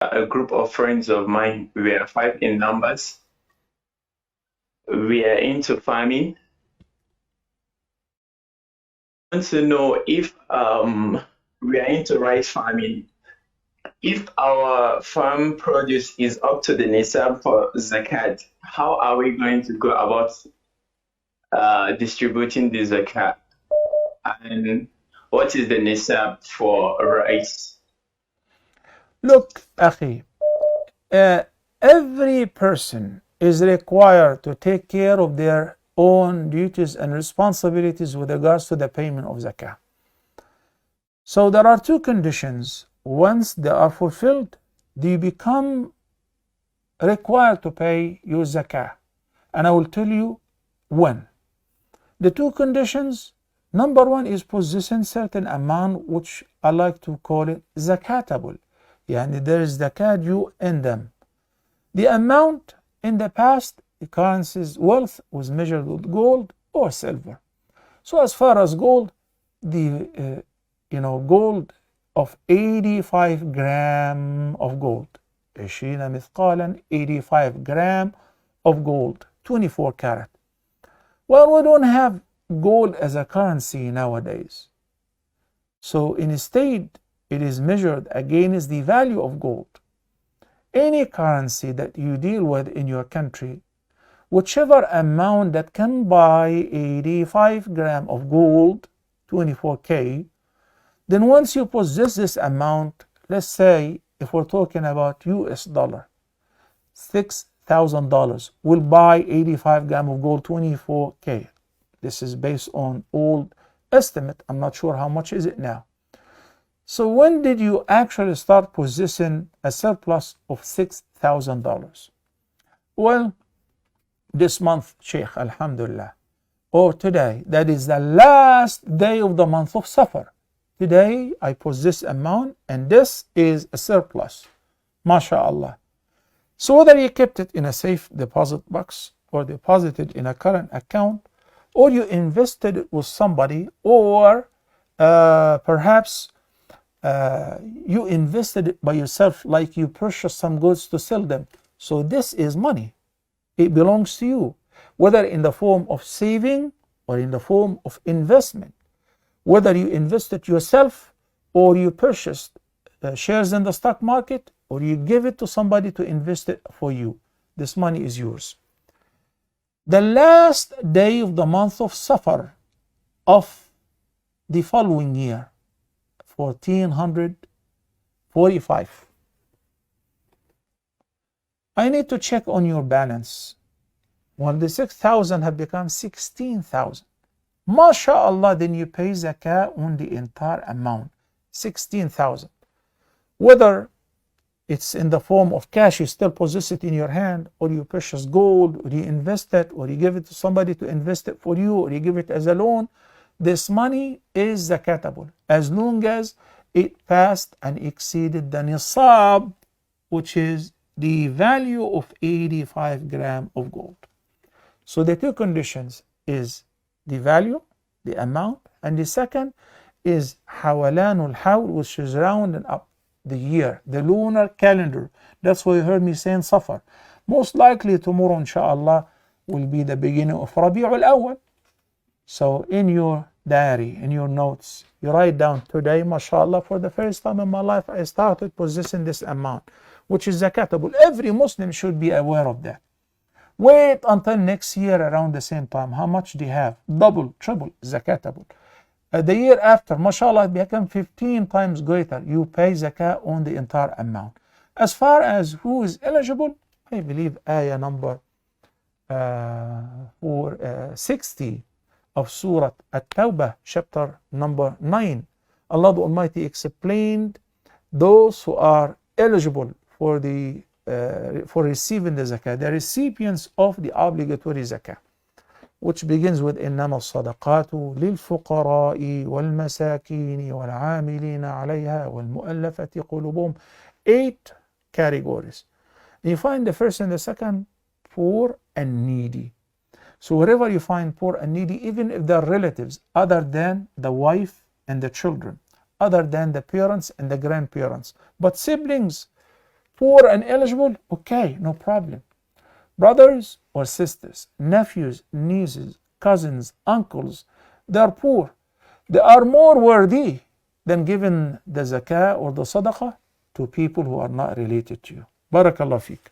A group of friends of mine. We are five in numbers. We are into farming. I want to know if we are into rice farming. If our farm produce is up to the nisab for zakat, how are we going to go about distributing the zakat? And what is the nisab for rice? Look, Akhi, every person is required to take care of their own duties and responsibilities with regards to the payment of zakah. So there are two conditions. Once they are fulfilled, they become required to pay your zakah. And I will tell you when. The two conditions, number one is possessing certain amount which I like to call it zakatable. Yani there is zakat due in them. The amount in the past, the currency's wealth was measured with gold or silver. So as far as gold, the gold of 85 gram of gold. 20 مثقالا, 85 gram of gold, 24 karat. Well, we don't have gold as a currency nowadays. So instead, it is measured against the value of gold. Any currency that you deal with in your country, whichever amount that can buy 85 gram of gold, 24K, then once you possess this amount, let's say if we're talking about US dollar, $6,000 will buy 85 gram of gold, 24K. This is based on old estimate. I'm not sure how much is it now. So when did you actually start possessing a surplus of $6,000? Well, this month, Sheikh, Alhamdulillah, or today, that is the last day of the month of Safar. Today, I possess amount, and this is a surplus, MashaAllah. So whether you kept it in a safe deposit box, or deposited in a current account, or you invested it with somebody, or perhaps you invested it by yourself, like you purchased some goods to sell them. So this is money. It belongs to you, whether in the form of saving or in the form of investment. Whether you invested yourself or you purchased shares in the stock market or you give it to somebody to invest it for you, this money is yours. The last day of the month of Safar of the following year, 1445. I need to check on your balance. Well, the 6,000 have become 16,000. MashaAllah, then you pay zakah on the entire amount, 16,000. Whether it's in the form of cash, you still possess it in your hand, or you purchase gold, or you invest it, or you give it to somebody to invest it for you, or you give it as a loan, this money is zakatable as long as it passed and exceeded the nisab, which is the value of 85 gram of gold. So the two conditions is the value, the amount, and the second is hawalanul hawl, which is rounding up the year, the lunar calendar. That's why you heard me saying Safar. Most likely tomorrow, inshallah, will be the beginning of Rabi'ul Awwal. So in your diary, in your notes, you write down today, mashallah, for the first time in my life, I started possessing this amount, which is zakatable. Every Muslim should be aware of that. Wait until next year around the same time. How much do you have? Double, triple, zakatable. The year after, mashallah, it become 15 times greater. You pay zakah on the entire amount. As far as who is eligible, I believe ayah number 60 of Surah At-Tawbah, chapter number 9. Allah the Almighty explained those who are eligible for receiving the zakah, the recipients of the obligatory zakah, which begins with إنما الصدقات للفقراء والمساكين والعاملين عليها والمؤلفة قلوبهم. 8 categories. You find the first and the second, poor and needy. So wherever you find poor and needy, even if they're relatives other than the wife and the children, other than the parents and the grandparents, but siblings, poor and eligible, okay, no problem. Brothers or sisters, nephews, nieces, cousins, uncles, they are poor. They are more worthy than giving the zakah or the sadaqah to people who are not related to you. Barakallah feek.